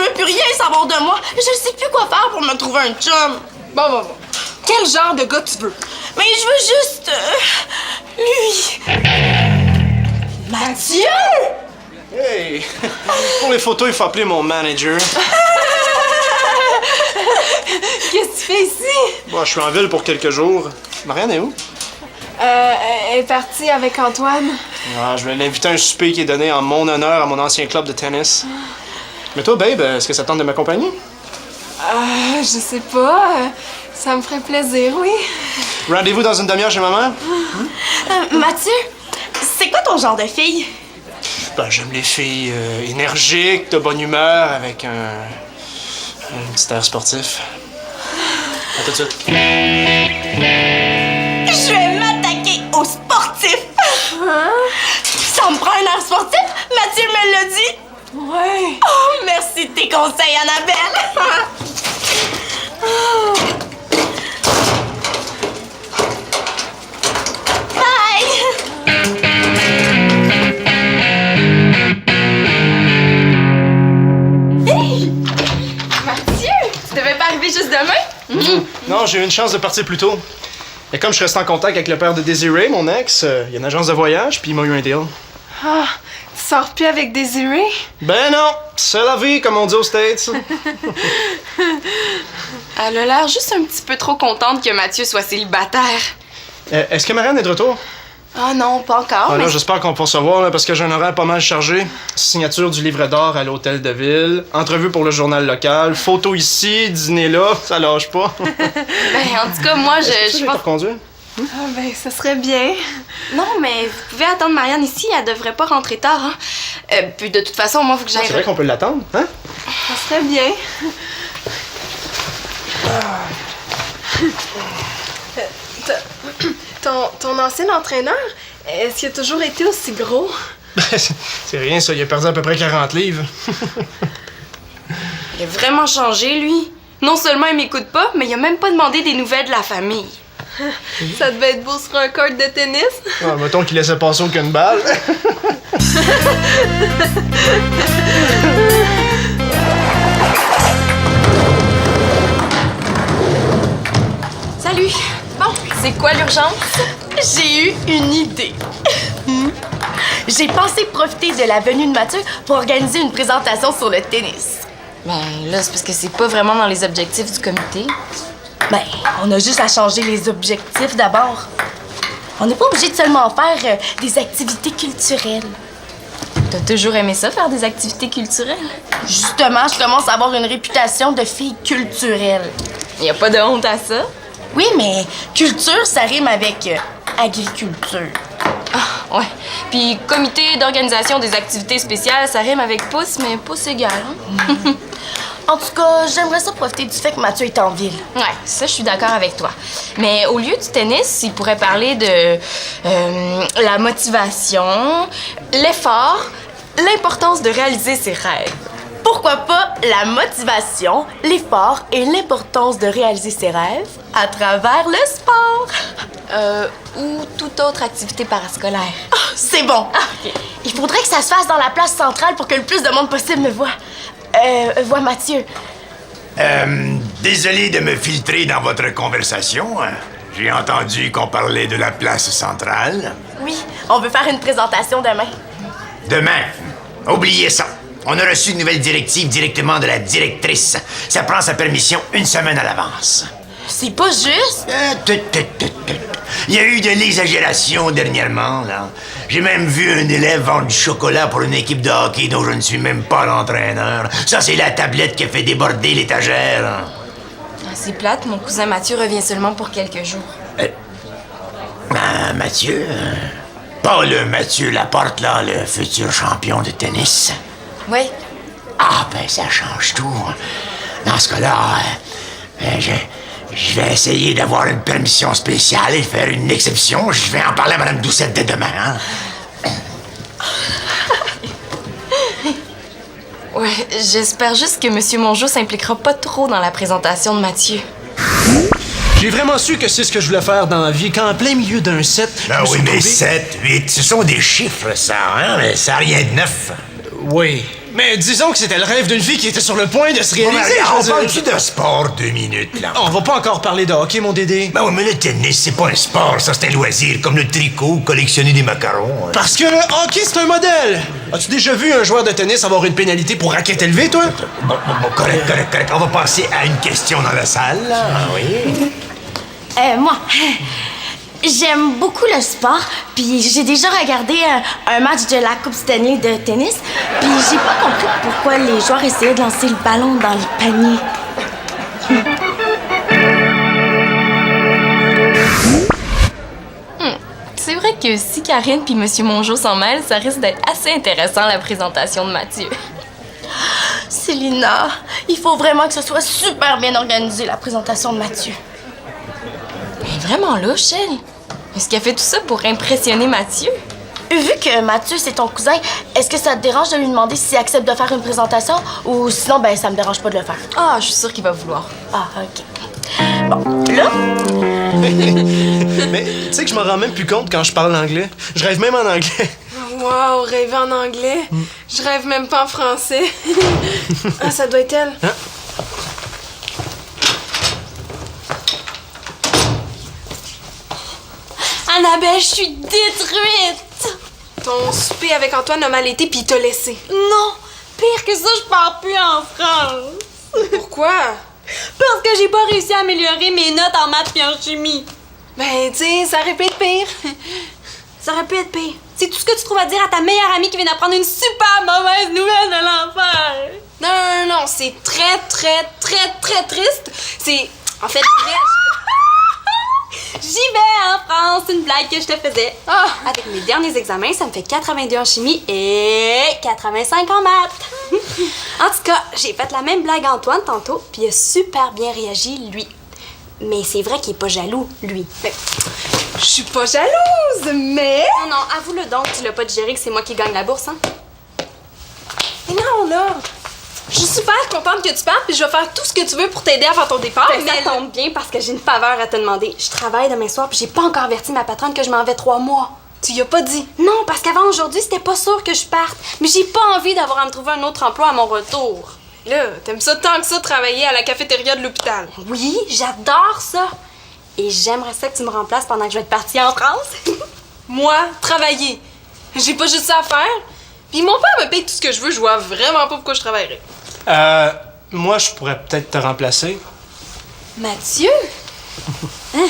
veux plus rien savoir de moi. Je sais plus quoi faire pour me trouver un chum. Bon. Quel genre de gars tu veux? Mais je veux juste... lui. Mathieu! Hey! Pour les photos, il faut appeler mon manager. Qu'est-ce que tu fais ici? Bon, je suis en ville pour quelques jours. Marianne est où? Elle est partie avec Antoine. Ah, je vais l'inviter à un souper qui est donné en mon honneur à mon ancien club de tennis. Mais toi, babe, est-ce que ça tente de m'accompagner? Je sais pas. Ça me ferait plaisir, oui. Rendez-vous dans une demi-heure chez ma mère? Mathieu, c'est quoi ton genre de fille? Ben, j'aime les filles énergiques, de bonne humeur, avec un petit air sportif. À tout de suite. Je vais m'attaquer aux sportifs. Ça me prend un air sportif? Mathieu me l'a dit. Ouais. Oh, merci de tes conseils, Annabelle. Bye. Mathieu, tu devais pas arriver juste demain? Non, j'ai eu une chance de partir plus tôt. Et comme je reste en contact avec le père de Désiré, mon ex, il y a une agence de voyage, puis il m'a eu un deal. Ah, tu sors plus avec Désiré? Ben non, c'est la vie, comme on dit aux States. Elle a l'air juste un petit peu trop contente que Mathieu soit célibataire. Est-ce que Marianne est de retour? Ah non, pas encore, Ah, mais... là, j'espère qu'on peut se voir, là, parce que j'ai un horaire pas mal chargé. Signature du livre d'or à l'hôtel de ville, entrevue pour le journal local, photo ici, dîner là, ça lâche pas. Ben, en tout cas, moi, Est-ce que je tu pense... peux conduire? Ah, ben, ça serait bien. Non, mais vous pouvez attendre Marianne ici, elle devrait pas rentrer tard, hein. Puis de toute façon, moi, faut que j'aille... C'est vrai qu'on peut l'attendre, hein? Ça serait bien. Ton ancien entraîneur, est-ce qu'il a toujours été aussi gros? C'est rien, ça, il a perdu à peu près 40 livres. Il a vraiment changé, lui. Non seulement il m'écoute pas, mais il a même pas demandé des nouvelles de la famille. Ça devait être beau sur un court de tennis. Ah, mettons qu'il laissait passer aucune balle. Salut! Bon, c'est quoi l'urgence? J'ai eu une idée. J'ai pensé profiter de la venue de Mathieu pour organiser une présentation sur le tennis. Ben là, c'est parce que c'est pas vraiment dans les objectifs du comité. Ben, on a juste à changer les objectifs d'abord. On n'est pas obligé de seulement faire des activités culturelles. T'as toujours aimé ça, faire des activités culturelles? Justement, je commence à avoir une réputation de fille culturelle. Y a pas de honte à ça? Oui, mais culture, ça rime avec agriculture. Ah, ouais. Puis comité d'organisation des activités spéciales, ça rime avec pouce, mais pouce égal, hein? En tout cas, j'aimerais ça profiter du fait que Mathieu est en ville. Ouais, ça, je suis d'accord avec toi. Mais au lieu du tennis, il pourrait parler de la motivation, l'effort, l'importance de réaliser ses rêves. Pourquoi pas la motivation, l'effort et l'importance de réaliser ses rêves à travers le sport? Ou toute autre activité parascolaire. Oh, c'est bon. Il faudrait que ça se fasse dans la place centrale pour que le plus de monde possible me voit. Voit Mathieu. Désolé de me filtrer dans votre conversation. J'ai entendu qu'on parlait de la place centrale. Oui, on veut faire une présentation demain. Demain. Oubliez ça. On a reçu une nouvelle directive directement de la directrice. Ça prend sa permission une semaine à l'avance. C'est pas juste. Il y a eu de l'exagération dernièrement, là. J'ai même vu un élève vendre du chocolat pour une équipe de hockey dont je ne suis même pas l'entraîneur. Ça, c'est la tablette qui a fait déborder l'étagère. Ah, c'est plate, mon cousin Mathieu revient seulement pour quelques jours. Mathieu? Pas le Mathieu Laporte, là, le futur champion de tennis. Oui. Ah, ben, ça change tout. Dans ce cas-là, je vais essayer d'avoir une permission spéciale et faire une exception. Je vais en parler à Mme Doucette dès demain, hein? Ouais, j'espère juste que M. Mongeau s'impliquera pas trop dans la présentation de Mathieu. J'ai vraiment su que c'est ce que je voulais faire dans la vie, qu'en plein milieu d'un set... Ah oui, mais 7, 8, ce sont des chiffres, ça, hein? Mais ça n'a rien de neuf. Oui, Mais disons que c'était le rêve d'une fille qui était sur le point de se Bon, réaliser. ben, je on veux dire. parle-tu de sport 2 minutes, là? On va pas encore parler de hockey, mon Dédé. Ben oui, mais le tennis, c'est pas un sport, ça, c'est un loisir, comme le tricot ou collectionner des macarons. Hein. Parce que le hockey, c'est un modèle. As-tu déjà vu un joueur de tennis avoir une pénalité pour raquette élevée, toi? Bon, correct. On va passer à une question dans la salle, là. Ah oui? Moi, j'aime beaucoup le sport, puis j'ai déjà regardé un match de la Coupe Stanley de tennis, puis j'ai pas compris pourquoi les joueurs essayaient de lancer le ballon dans le panier. C'est vrai que si Karine puis Monsieur Mongeau s'en mêlent, ça risque d'être assez intéressant, la présentation de Mathieu. Célina, il faut vraiment que ce soit super bien organisé, la présentation de Mathieu. Mais vraiment louche, elle. Est-ce qu'elle fait tout ça pour impressionner Mathieu? Vu que Mathieu, c'est ton cousin, est-ce que ça te dérange de lui demander s'il accepte de faire une présentation ou sinon, ben, ça me dérange pas de le faire? Ah, je suis sûre qu'il va vouloir. Ah, OK. Bon, là, Mais tu sais que je m'en rends même plus compte quand je parle anglais. Je rêve même en anglais. Wow, rêver en anglais. Je rêve même pas en français. Ah, ça doit être elle. Annabelle, je suis détruite! Ton souper avec Antoine a mal été puis il t'a laissé. Non! Pire que ça, je pars plus en France! Pourquoi? Parce que j'ai pas réussi à améliorer mes notes en maths et en chimie. Ben, tu sais, ça aurait pu être pire. Ça aurait pu être pire. C'est tout ce que tu trouves à dire à ta meilleure amie qui vient d'apprendre une super mauvaise nouvelle de l'enfer. Non, c'est très triste. C'est, en fait, très... J'y vais en France, une blague que je te faisais. Ah! Avec mes derniers examens, ça me fait 82 en chimie et 85 en maths. En tout cas, j'ai fait la même blague à Antoine tantôt, puis il a super bien réagi, lui. Mais c'est vrai qu'il est pas jaloux, lui. Ben, je suis pas jalouse, mais... Non, avoue-le donc, tu l'as pas digéré que c'est moi qui gagne la bourse, hein? Mais non, là... Je suis super contente que tu partes, puis je vais faire tout ce que tu veux pour t'aider à faire ton départ, Ben, ça tombe bien parce que j'ai une faveur à te demander. Je travaille demain soir, puis j'ai pas encore averti ma patronne que je m'en vais 3 mois. Tu y as pas dit. Non, parce qu'avant aujourd'hui, c'était pas sûr que je parte. Mais j'ai pas envie d'avoir à me trouver un autre emploi à mon retour. Là, t'aimes ça tant que ça, travailler à la cafétéria de l'hôpital. Oui, j'adore ça. Et j'aimerais ça que tu me remplaces pendant que je vais être partie en France. Moi, travailler. J'ai pas juste ça à faire. Puis mon père me paye tout ce que je veux, je vois vraiment pas pourquoi je travaillerais. Moi, je pourrais peut-être te remplacer. Mathieu? Hein?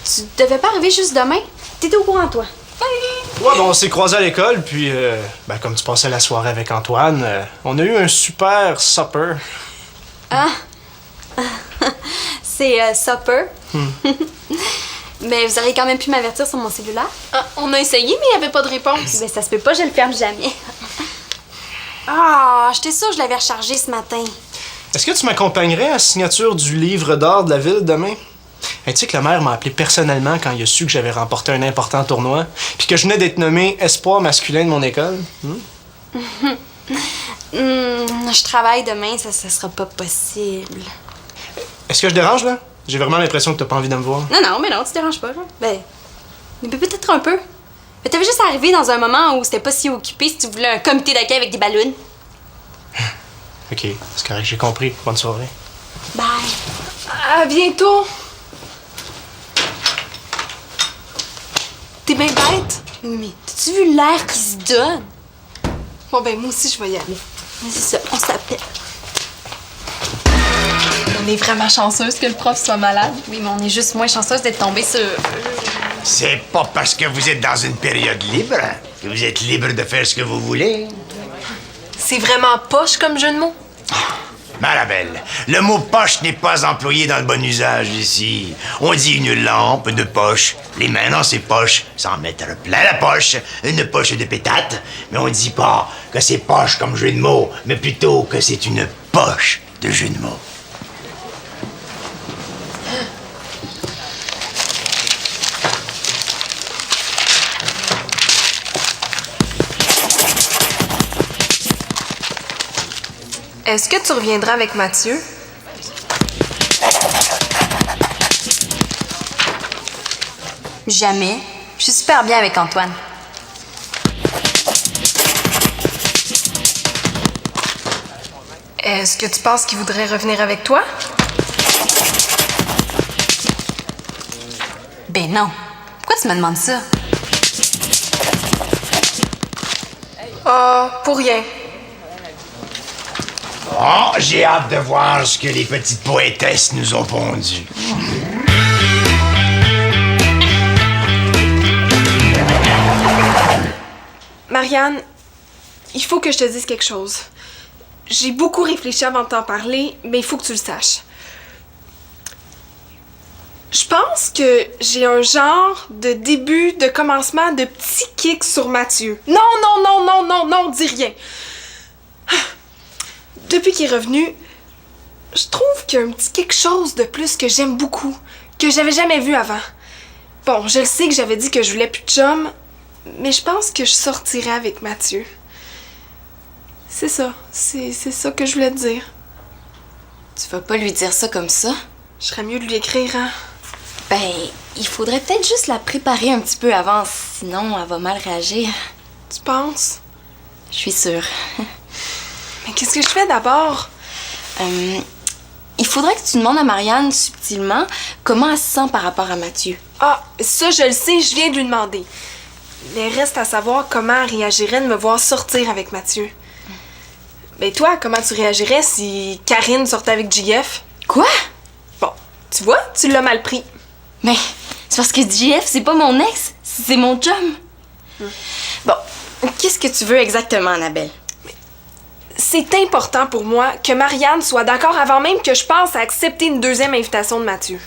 Tu devais pas arriver juste demain? T'étais au courant, toi? Ouais, bon, on s'est croisés à l'école, puis, comme tu passais la soirée avec Antoine, on a eu un super supper. Ah! C'est supper. Mais vous auriez quand même pu m'avertir sur mon cellulaire? Ah, on a essayé, mais il y avait pas de réponse. Ben, ça se peut pas, je le ferme jamais. Ah, j'étais sûre que je l'avais rechargé ce matin. Est-ce que tu m'accompagnerais à la signature du livre d'or de la ville demain? Hey, tu sais que le maire m'a appelé personnellement quand il a su que j'avais remporté un important tournoi, puis que je venais d'être nommé espoir masculin de mon école. Je travaille demain, ça sera pas possible. Est-ce que je dérange, là? J'ai vraiment l'impression que t'as pas envie de me voir. Non, mais non, tu te déranges pas, là. Ben, mais peut-être un peu. Mais t'avais juste arrivé dans un moment où c'était pas si occupé si tu voulais un comité d'accueil avec des ballons. Ok, c'est correct, j'ai compris. Bonne soirée. Bye. À bientôt. T'es bien bête. Mais t'as-tu vu l'air qui se donne? Bon, ben, moi aussi, je vais y aller. Mais c'est ça, on s'appelle. On est vraiment chanceuse que le prof soit malade. Oui, mais on est juste moins chanceuse d'être tombée sur... C'est pas parce que vous êtes dans une période libre que vous êtes libre de faire ce que vous voulez. C'est vraiment poche comme jeu de mots. Marabelle, le mot poche n'est pas employé dans le bon usage ici. On dit une lampe de poche, les mains dans ses poches, sans mettre plein la poche, une poche de pétate. Mais on dit pas que c'est poche comme jeu de mots, mais plutôt que c'est une poche de jeu de mots. Est-ce que tu reviendras avec Mathieu? Jamais. Je suis super bien avec Antoine. Est-ce que tu penses qu'il voudrait revenir avec toi? Ben non. Pourquoi tu me demandes ça? Pour rien. Oh, j'ai hâte de voir ce que les petites poétesses nous ont pondu. Marianne, il faut que je te dise quelque chose. J'ai beaucoup réfléchi avant de t'en parler, mais il faut que tu le saches. Je pense que j'ai un genre de début, de commencement, de petit kick sur Mathieu. Non, non, non, non, non, non, dis rien. Depuis qu'il est revenu, je trouve qu'il y a un petit quelque chose de plus que j'aime beaucoup, que j'avais jamais vu avant. Bon, je le sais que j'avais dit que je voulais plus de chum, mais je pense que je sortirai avec Mathieu. C'est ça, c'est ça que je voulais te dire. Tu vas pas lui dire ça comme ça? Je serais mieux de lui écrire, hein? Ben, il faudrait peut-être juste la préparer un petit peu avant, sinon elle va mal réagir. Tu penses? Je suis sûre. Mais qu'est-ce que je fais d'abord? Il faudrait que tu demandes à Marianne subtilement comment elle se sent par rapport à Mathieu. Ah, ça, je le sais, je viens de lui demander. Mais reste à savoir comment elle réagirait de me voir sortir avec Mathieu. Ben toi, comment tu réagirais si Karine sortait avec JF? Quoi? Bon, tu vois, tu l'as mal pris. Mais c'est parce que JF, c'est pas mon ex, c'est mon chum. Bon, qu'est-ce que tu veux exactement, Annabelle? C'est important pour moi que Marianne soit d'accord avant même que je pense à accepter une deuxième invitation de Mathieu.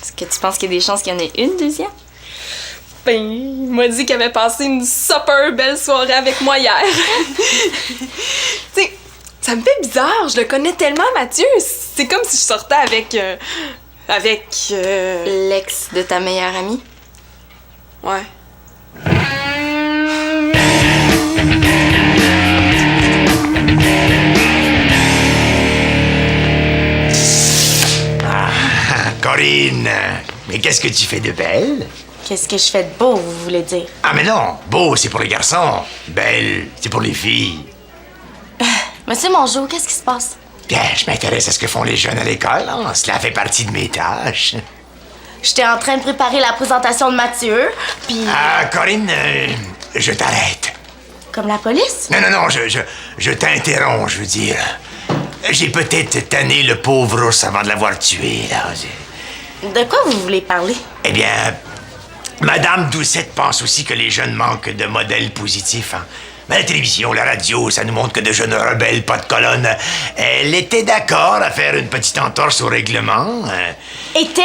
Est-ce que tu penses qu'il y a des chances qu'il y en ait une deuxième? Ben, il m'a dit qu'elle avait passé une super belle soirée avec moi hier. Tu sais, ça me fait bizarre, je le connais tellement, Mathieu. C'est comme si je sortais avec... L'ex de ta meilleure amie? Ouais. Corinne, mais qu'est-ce que tu fais de belle? Qu'est-ce que je fais de beau, vous voulez dire? Ah mais non, beau c'est pour les garçons, belle c'est pour les filles. Monsieur Mongeau, qu'est-ce qui se passe? Bien, je m'intéresse à ce que font les jeunes à l'école, hein. Cela fait partie de mes tâches. J'étais en train de préparer la présentation de Mathieu, puis... Ah, Corinne, je t'arrête. Comme la police? Non, non, non, je t'interromps, je veux dire. J'ai peut-être tanné le pauvre ours avant de l'avoir tué, là. De quoi vous voulez parler? Eh bien, Madame Doucette pense aussi que les jeunes manquent de modèles positifs, hein. Mais la télévision, la radio, ça nous montre que de jeunes rebelles, pas de colonne. Elle était d'accord à faire une petite entorse au règlement. Était?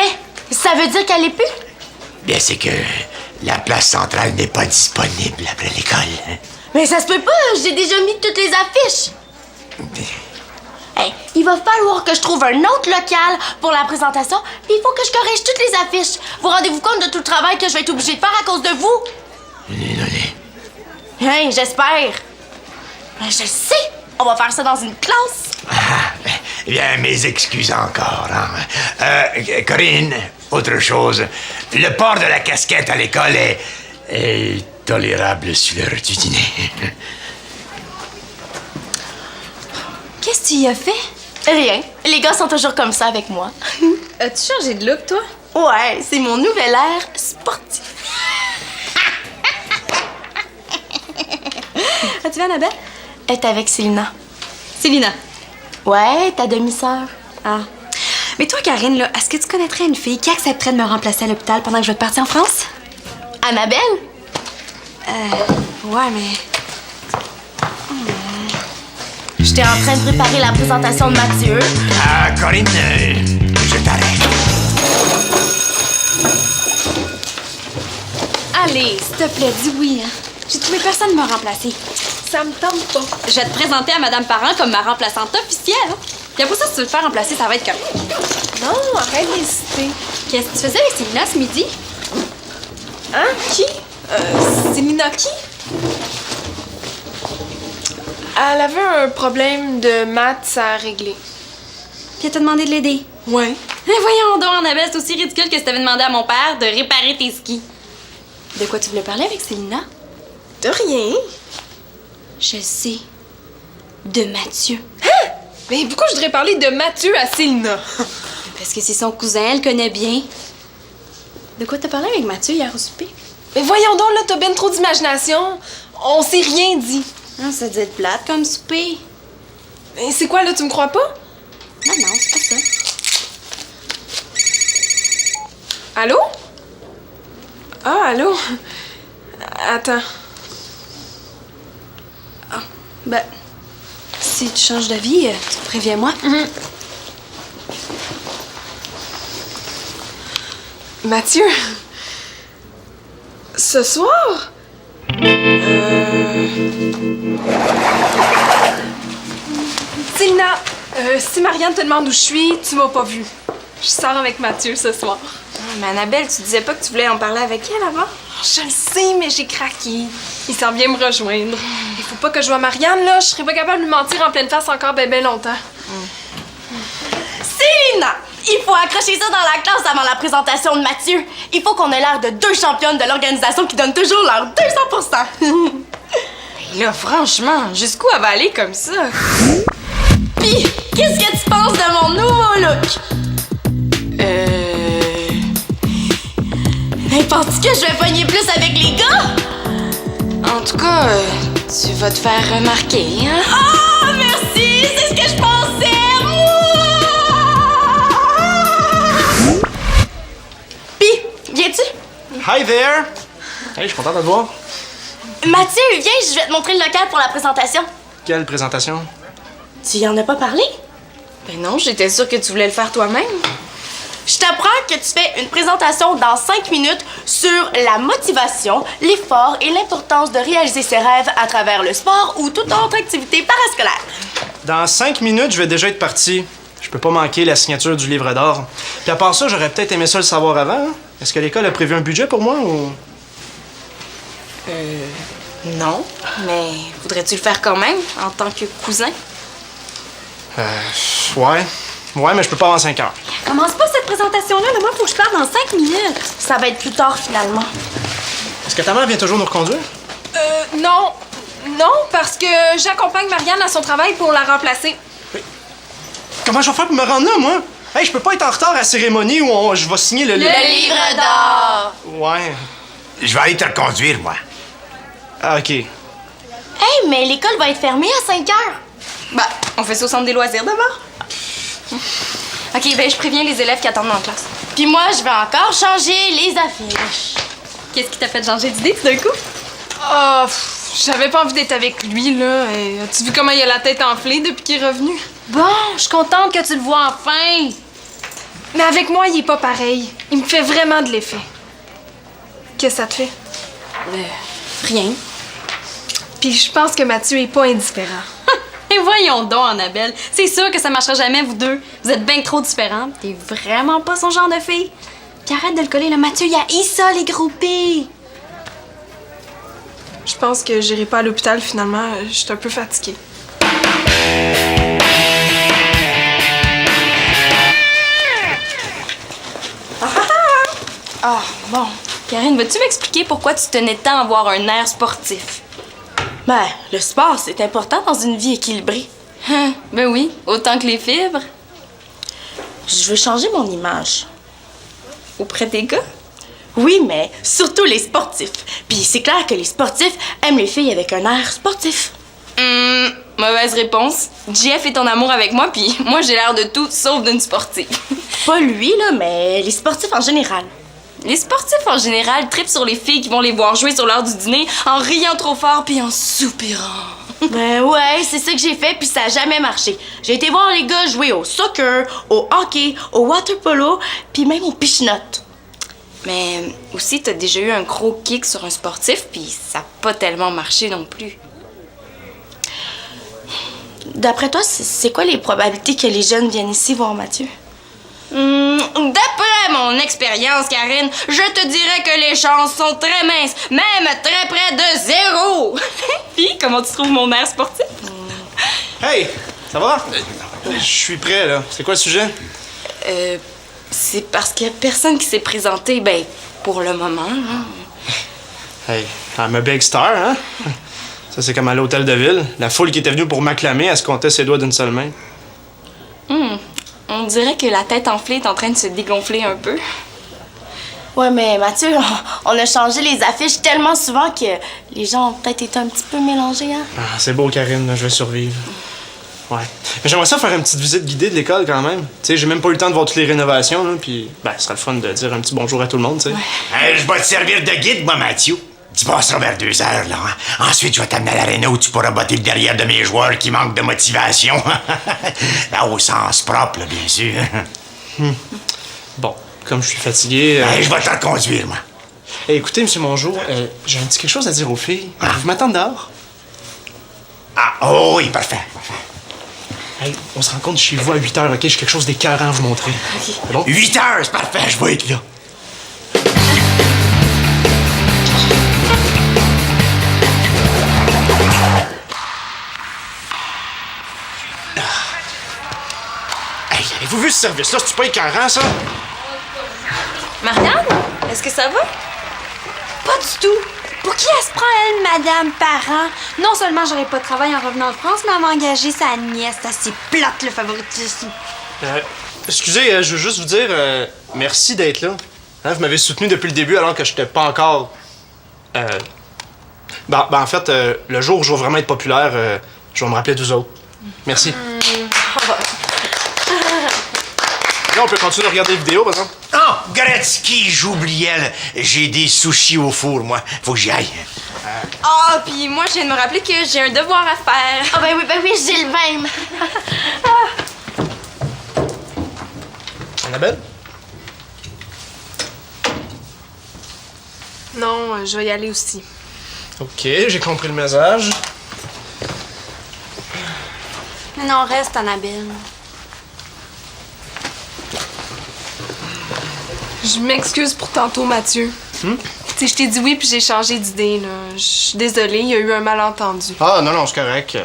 Ça veut dire qu'elle est plus? Bien, c'est que la place centrale n'est pas disponible après l'école. Mais ça se peut pas, j'ai déjà mis toutes les affiches. Hey, il va falloir que je trouve un autre local pour la présentation, puis il faut que je corrige toutes les affiches. Vous rendez-vous compte de tout le travail que je vais être obligée de faire à cause de vous? Hein, j'espère. Ben, je le sais, on va faire ça dans une classe. Eh bien, mes excuses encore. Hein. Corinne, autre chose. Le port de la casquette à l'école est tolérable sur l'heure du dîner. Qu'est-ce que tu y as fait? Rien, les gars sont toujours comme ça avec moi. As-tu changé de look, toi? Ouais, c'est mon nouvel air sportif. As-tu vu Annabelle? Elle est avec Célina. Célina. Ouais, ta demi-sœur. Ah. Mais toi, Karine, là, est-ce que tu connaîtrais une fille qui accepterait de me remplacer à l'hôpital pendant que je vais te partir en France? Annabelle? Ouais, mais... J'étais en train de préparer la présentation de Mathieu. Ah, Corinne, je t'arrête. Allez, s'il te plaît, dis oui, hein. J'ai trouvé personne de me remplacer. Ça me tente pas. Je vais te présenter à Madame Parent comme ma remplaçante officielle. Hein. Puis après ça, si tu veux te faire remplacer, ça va être comme... Non, arrête d'hésiter. Qu'est-ce que tu faisais avec Célina ce midi? Hein? Qui? Célina qui? Elle avait un problème de maths à régler. Puis elle t'a demandé de l'aider. Ouais. Mais voyons donc, Annabelle, c'est aussi ridicule que si t'avais demandé à mon père de réparer tes skis. De quoi tu voulais parler avec Célina? De rien. Je sais. De Mathieu. Mais pourquoi je voudrais parler de Mathieu à Célina? Parce que c'est son cousin, elle connaît bien. De quoi t'as parlé avec Mathieu hier au souper? Mais voyons donc, là, t'as ben trop d'imagination. On s'est rien dit. Ah, ça doit être plate comme souper. Mais c'est quoi, là, tu me crois pas? Non, c'est pas ça. Allô? Ah, allô? Attends. Ben, si tu changes d'avis, préviens-moi. Mathieu? Ce soir? Célina, si Marianne te demande où je suis, tu m'as pas vue. Je sors avec Mathieu ce soir. Mais Annabelle, tu disais pas que tu voulais en parler avec elle avant? Je le sais, mais j'ai craqué. Il s'en vient me rejoindre. Il faut pas que je vois Marianne, là. Je serais pas capable de lui mentir en pleine face encore ben longtemps. Célina! Il faut accrocher ça dans la classe avant la présentation de Mathieu. Il faut qu'on ait l'air de 2 championnes de l'organisation qui donnent toujours leur 200%. Et là, franchement, jusqu'où elle va aller comme ça? Pis, qu'est-ce que tu penses de mon nouveau look? Penses-tu que je vais pogner plus avec les gars? En tout cas, tu vas te faire remarquer, hein? Oh, merci! C'est ce que je pensais! Pis, viens-tu? Hi there! Hey, je suis content de te voir. Mathieu, viens, je vais te montrer le local pour la présentation. Quelle présentation? Tu y en as pas parlé? Ben non, j'étais sûre que tu voulais le faire toi-même. Je t'apprends que tu fais une présentation dans 5 minutes sur la motivation, l'effort et l'importance de réaliser ses rêves à travers le sport ou toute autre activité parascolaire. Dans 5 minutes, je vais déjà être parti. Je peux pas manquer la signature du livre d'or. Puis à part ça, j'aurais peut-être aimé ça le savoir avant. Hein? Est-ce que l'école a prévu un budget pour moi ou... Non, mais voudrais-tu le faire quand même, en tant que cousin? Ouais. Ouais, mais je peux pas avant 5 heures. Commence pas cette présentation-là, moi, faut que je parte dans 5 minutes. Ça va être plus tard finalement. Est-ce que ta mère vient toujours nous reconduire? Non. Non, parce que j'accompagne Marianne à son travail pour la remplacer. Comment je vais faire pour me rendre là, moi? Hey, je peux pas être en retard à la cérémonie où je vais signer le... Le livre d'or! Ouais. Je vais aller te reconduire, moi. Ah, OK. Hey, mais l'école va être fermée à 5 heures. Bah, on fait ça au centre des loisirs d'abord. OK, ben je préviens les élèves qui attendent en classe. Puis moi, je vais encore changer les affiches. Qu'est-ce qui t'a fait changer d'idée tout d'un coup? Oh, j'avais pas envie d'être avec lui, là. Et as-tu vu comment il a la tête enflée depuis qu'il est revenu? Bon, je suis contente que tu le vois enfin. Mais avec moi, il est pas pareil. Il me fait vraiment de l'effet. Qu'est-ce que ça te fait? Rien. Puis je pense que Mathieu est pas indifférent. Et voyons donc, Annabelle. C'est sûr que ça marchera jamais, vous deux. Vous êtes bien trop différentes. T'es vraiment pas son genre de fille. Puis arrête de le coller, le Mathieu, il haït ça, les groupés. Je pense que j'irai pas à l'hôpital, finalement. Je suis un peu fatiguée. Ah, bon. Karine, veux-tu m'expliquer pourquoi tu tenais tant à avoir un air sportif? Ben, le sport, c'est important dans une vie équilibrée. Hein? Ben oui, autant que les fibres. Je veux changer mon image. Auprès des gars? Oui, mais surtout les sportifs. Puis c'est clair que les sportifs aiment les filles avec un air sportif. Mauvaise réponse. Jeff est en amour avec moi, puis moi j'ai l'air de tout sauf d'une sportive. Pas lui, là, mais les sportifs en général. Les sportifs en général trippent sur les filles qui vont les voir jouer sur l'heure du dîner en riant trop fort puis en soupirant. Ben ouais, c'est ça que j'ai fait, puis ça a jamais marché. J'ai été voir les gars jouer au soccer, au hockey, au water polo, puis même au pichinotte. Mais aussi, t'as déjà eu un gros kick sur un sportif, puis ça n'a pas tellement marché non plus. D'après toi, c'est quoi les probabilités que les jeunes viennent ici voir Mathieu? D'après mon expérience, Karine, je te dirais que les chances sont très minces, même très près de 0. Puis, comment tu trouves mon air sportif? Hey, ça va? Je suis prêt, là. C'est quoi le sujet? C'est parce qu'il y a personne qui s'est présenté, ben, pour le moment. Hein. Hey, I'm a big star, hein? Ça, c'est comme à l'hôtel de ville. La foule qui était venue pour m'acclamer, elle se comptait ses doigts d'une seule main. On dirait que la tête enflée est en train de se dégonfler un peu. Ouais, mais Mathieu, on a changé les affiches tellement souvent que les gens ont peut-être été un petit peu mélangés, hein? Ah, c'est beau, Karine, là, je vais survivre. Ouais. Mais j'aimerais ça faire une petite visite guidée de l'école quand même. Tu sais, j'ai même pas eu le temps de voir toutes les rénovations, là, puis ben, ce serait le fun de dire un petit bonjour à tout le monde, tu sais. Je vais te servir de guide, moi, Mathieu. Tu passeras vers 2 heures, là. Hein? Ensuite, je vais t'amener à l'aréna où tu pourras botter le derrière de mes joueurs qui manquent de motivation. Là, au sens propre, là, bien sûr. Bon, comme je suis fatigué... Je vais te reconduire, moi. Écoutez, M. Mongeau, j'ai un petit quelque chose à dire aux filles. Vous m'attendez dehors? Ah, oh oui, parfait. Hey, on se rencontre chez vous à 8 h, OK? J'ai quelque chose d'écœurant à vous montrer. OK. C'est bon? 8 heures, c'est parfait, je vais être là. Hey, avez-vous vu ce service-là? C'est-tu pas écœurant, ça? Marianne, est-ce que ça va? Pas du tout. Pour qui elle se prend, elle, madame parent? Non seulement j'aurais pas de travail en revenant de France, mais elle m'a engagé sa nièce. C'est assez plate, le favoritisme. Excusez, je veux juste vous dire merci d'être là. Hein, vous m'avez soutenu depuis le début alors que j'étais pas encore... en fait, le jour où je vais vraiment être populaire, je vais me rappeler d'eux autres. Merci. Là, on peut continuer de regarder les vidéos, par exemple. Oh, Gretzky, j'oubliais, là. J'ai des sushis au four, moi. Faut que j'y aille. Ah, puis moi, je viens de me rappeler que j'ai un devoir à faire. Ah, ben oui, j'ai le même. Annabelle? Non, je vais y aller aussi. OK, j'ai compris le message. Non, reste, Annabelle. Je m'excuse pour tantôt, Mathieu. Tu sais, je t'ai dit oui, puis j'ai changé d'idée, là. Je suis désolée, il y a eu un malentendu. Ah, non, c'est correct.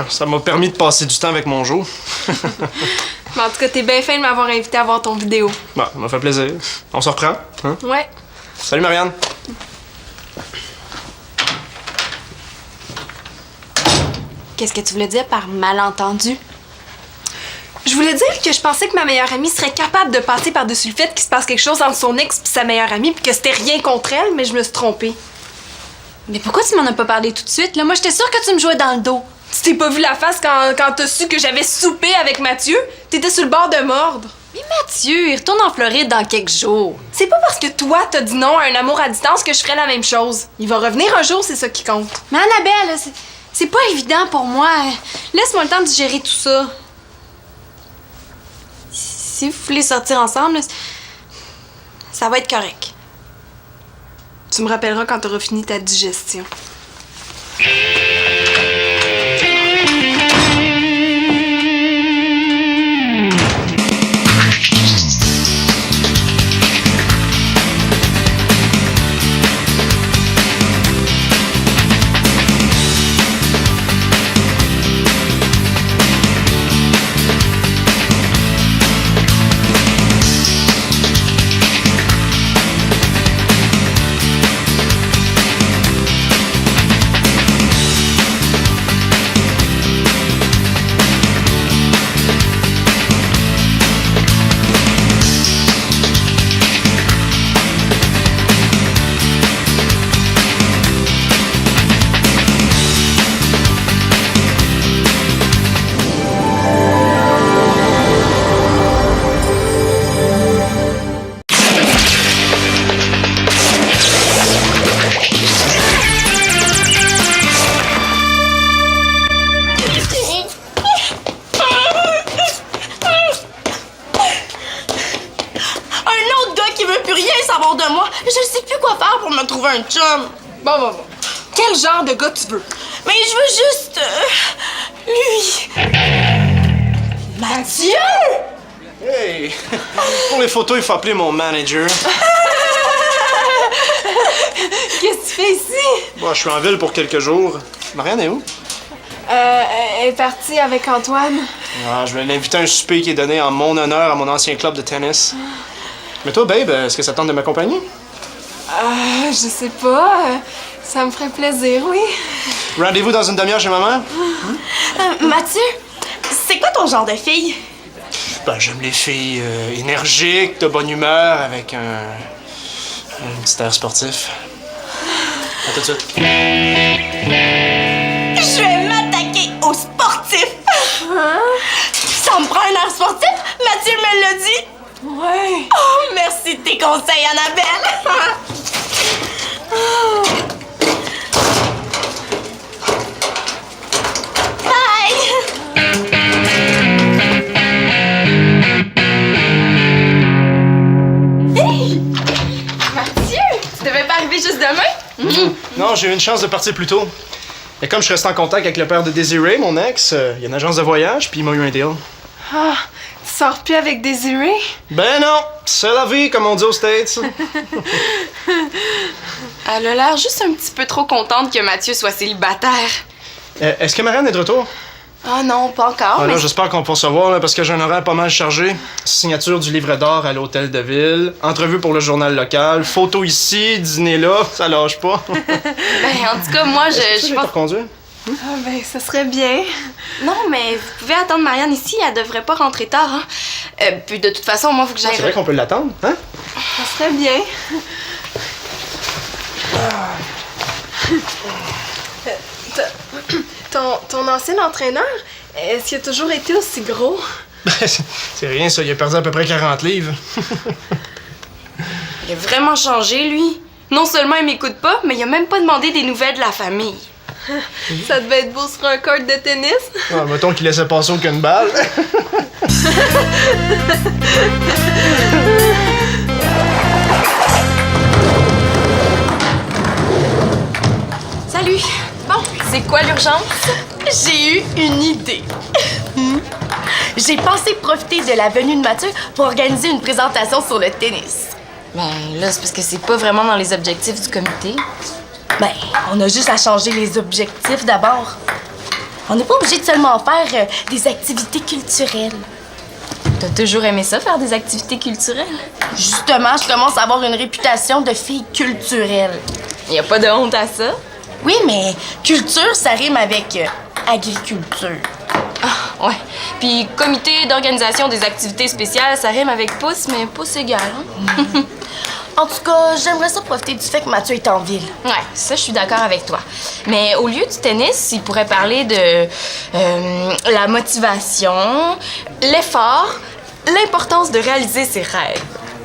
Ça m'a permis de passer du temps avec mon jour. Mais en tout cas, t'es bien fin de m'avoir invité à voir ton vidéo. Bon, ça m'a fait plaisir. On se reprend, hein? Ouais. Salut, Marianne. Qu'est-ce que tu voulais dire par malentendu? Je voulais dire que je pensais que ma meilleure amie serait capable de passer par-dessus le fait qu'il se passe quelque chose entre son ex et sa meilleure amie, puis que c'était rien contre elle, mais je me suis trompée. Mais pourquoi tu m'en as pas parlé tout de suite? Là, moi, j'étais sûre que tu me jouais dans le dos. Tu t'es pas vu la face quand t'as su que j'avais soupé avec Mathieu? T'étais sur le bord de mordre. Mais Mathieu, il retourne en Floride dans quelques jours. C'est pas parce que toi t'as dit non à un amour à distance que je ferais la même chose. Il va revenir un jour, c'est ça qui compte. Mais Annabelle, c'est pas évident pour moi. Laisse-moi le temps de gérer tout ça. Si vous voulez sortir ensemble, ça va être correct. Tu me rappelleras quand t'auras fini ta digestion. de moi. Je sais plus quoi faire pour me trouver un chum. Bon. Quel genre de gars tu veux? Mais je veux juste... lui. Mathieu! Hey! Pour les photos, il faut appeler mon manager. Qu'est-ce que tu fais ici? Bon, je suis en ville pour quelques jours. Marianne est où? Elle est partie avec Antoine. Ah, je vais l'inviter à un souper qui est donné en mon honneur à mon ancien club de tennis. Mais toi, babe, est-ce que ça tente de m'accompagner? Je sais pas. Ça me ferait plaisir, oui. Rendez-vous dans une demi-heure chez ma mère? Mathieu, c'est quoi ton genre de fille? Ben, j'aime les filles énergiques, de bonne humeur, avec un petit air sportif. À tout de suite. Je vais m'attaquer aux sportifs. Ça me prend un air sportif? Mathieu me l'a dit. Ouais. Oh, merci de tes conseils, Annabelle. Bye. Mathieu, tu devais pas arriver juste demain? Non, j'ai eu une chance de partir plus tôt. Et comme je reste en contact avec le père de Désiré, mon ex, il y a une agence de voyage, puis il m'a eu un deal. Ah, tu sors plus avec Désiré? Ben non, c'est la vie, comme on dit aux States. Elle a l'air juste un petit peu trop contente que Mathieu soit célibataire. Est-ce que Marianne est de retour? Ah non, pas encore, Ah, mais... là, j'espère qu'on peut se voir, là, parce que j'ai un horaire pas mal chargé. Signature du livre d'or à l'hôtel de ville, entrevue pour le journal local, photo ici, dîner là, ça lâche pas. Ben, en tout cas, moi, je vais pense... te reconduire? Ah ben, ça serait bien. Non, mais vous pouvez attendre Marianne ici, elle devrait pas rentrer tard, hein. Puis de toute façon, moi, faut que j'aille... C'est vrai qu'on peut l'attendre, hein? Ça serait bien. Ton ancien entraîneur, est-ce qu'il a toujours été aussi gros? C'est rien, ça, il a perdu à peu près 40 livres. Il a vraiment changé, lui. Non seulement il m'écoute pas, mais il a même pas demandé des nouvelles de la famille. Ça devait être beau sur un court de tennis. Ah, mettons qu'il laissait passer aucune balle. Salut. Bon, c'est quoi l'urgence? J'ai eu une idée. J'ai pensé profiter de la venue de Mathieu pour organiser une présentation sur le tennis. Ben là, c'est parce que c'est pas vraiment dans les objectifs du comité. Ben, on a juste à changer les objectifs d'abord. On n'est pas obligé de seulement faire des activités culturelles. T'as toujours aimé ça, faire des activités culturelles? Justement, je commence à avoir une réputation de fille culturelle. Y a pas de honte à ça? Oui, mais culture, ça rime avec agriculture. Ah, ouais. Puis comité d'organisation des activités spéciales, ça rime avec pouce, mais pouce égal, hein? En tout cas, j'aimerais ça profiter du fait que Mathieu est en ville. Ouais, ça, je suis d'accord avec toi. Mais au lieu du tennis, il pourrait parler de la motivation, l'effort, l'importance de réaliser ses rêves.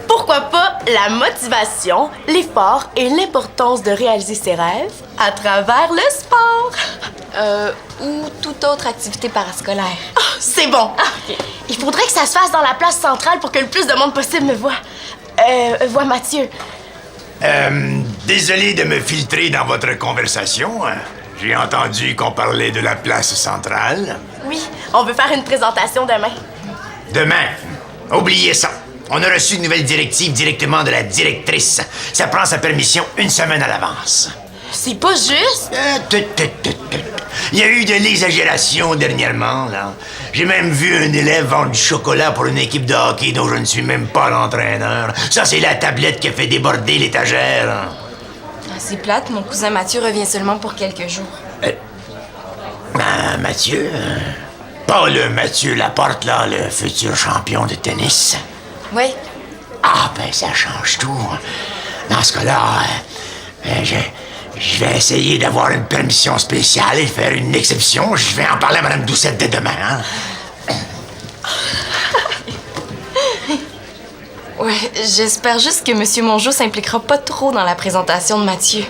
Pourquoi pas la motivation, l'effort et l'importance de réaliser ses rêves à travers le sport? Ou toute autre activité parascolaire. Oh, c'est bon. Il faudrait que ça se fasse dans la place centrale pour que le plus de monde possible me voit. Voit Mathieu. Désolé de me filtrer dans votre conversation. J'ai entendu qu'on parlait de la place centrale. Oui, on veut faire une présentation demain. Demain, oubliez ça. On a reçu une nouvelle directive directement de la directrice. Ça prend sa permission une semaine à l'avance. C'est pas juste. Il y a eu de l'exagération dernièrement, là. J'ai même vu un élève vendre du chocolat pour une équipe de hockey dont je ne suis même pas l'entraîneur. Ça, c'est la tablette qui a fait déborder l'étagère. Ah, c'est plate, mon cousin Mathieu revient seulement pour quelques jours. Mathieu? Pas le Mathieu Laporte, là, le futur champion de tennis. Oui. Ah, ben, ça change tout. Dans ce cas-là, je vais essayer d'avoir une permission spéciale et faire une exception. Je vais en parler à Mme Doucette dès demain, hein? Ouais, j'espère juste que M. Mongeau s'impliquera pas trop dans la présentation de Mathieu.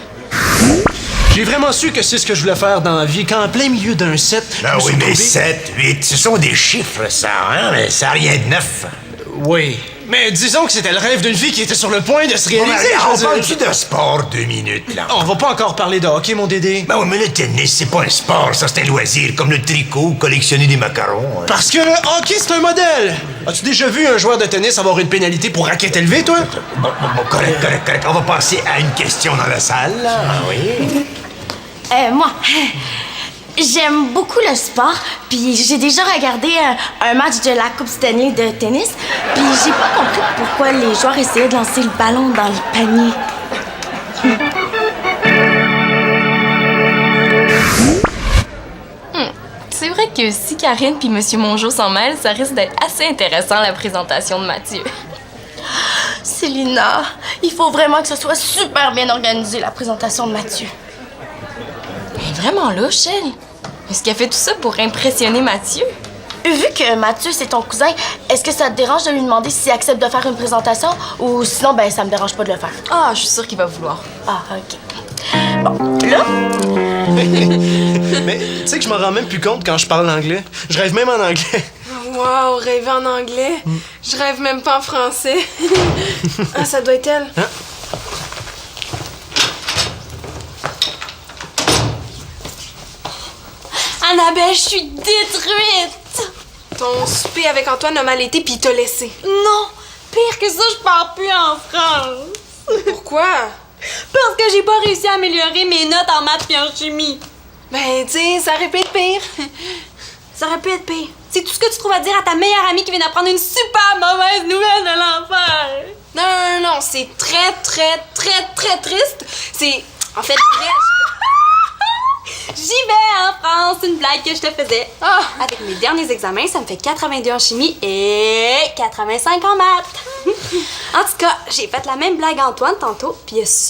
J'ai vraiment su que c'est ce que je voulais faire dans la vie, quand en plein milieu d'un set... Ah oui, mais 7, 8, ce sont des chiffres, ça, hein? Mais ça n'a rien de neuf. Oui, mais disons que c'était le rêve d'une fille qui était sur le point de se réaliser. On je veux parle-tu dire. de sport 2 minutes, là? On va pas encore parler de hockey, mon Dédé. Ben oui, mais le tennis, c'est pas un sport, ça, c'est un loisir, comme le tricot ou collectionner des macarons. Parce que le hockey, c'est un modèle. As-tu déjà vu un joueur de tennis avoir une pénalité pour raquette élevée, toi? Bon, correct. On va passer à une question dans la salle, là. Ah oui? Moi, j'aime beaucoup le sport, puis j'ai déjà regardé un match de la Coupe Stanley de tennis, puis j'ai pas compris pourquoi les joueurs essayaient de lancer le ballon dans le panier. C'est vrai que si Karine puis Monsieur Mongeau s'en mêlent, ça risque d'être assez intéressant la présentation de Mathieu. Célina, il faut vraiment que ce soit super bien organisé, la présentation de Mathieu. Mais vraiment là, Shell, est-ce qu'elle fait tout ça pour impressionner Mathieu? Vu que Mathieu, c'est ton cousin, est-ce que ça te dérange de lui demander s'il accepte de faire une présentation ou sinon, ben, ça me dérange pas de le faire? Ah, je suis sûre qu'il va vouloir. Ah, OK. Bon, là, Mais tu sais que je m'en rends même plus compte quand je parle anglais. Je rêve même en anglais. Wow, rêver en anglais. Je rêve même pas en français. Ah, ça doit être elle. Annabelle, je suis détruite! Ton souper avec Antoine a mal été puis il t'a laissé. Non! Pire que ça, je pars plus en France! Pourquoi? Parce que j'ai pas réussi à améliorer mes notes en maths et en chimie. Ben, tu sais, ça aurait pu être pire. Ça aurait pu être pire. C'est tout ce que tu trouves à dire à ta meilleure amie qui vient d'apprendre une super mauvaise nouvelle de l'enfer. Non, non, non, c'est très, très, très, très triste. C'est, en fait, très... J'y vais en France, une blague que je te faisais. Ah! Avec mes derniers examens, ça me fait 82 en chimie et 85 en maths. En tout cas, j'ai fait la même blague à Antoine tantôt, puis il a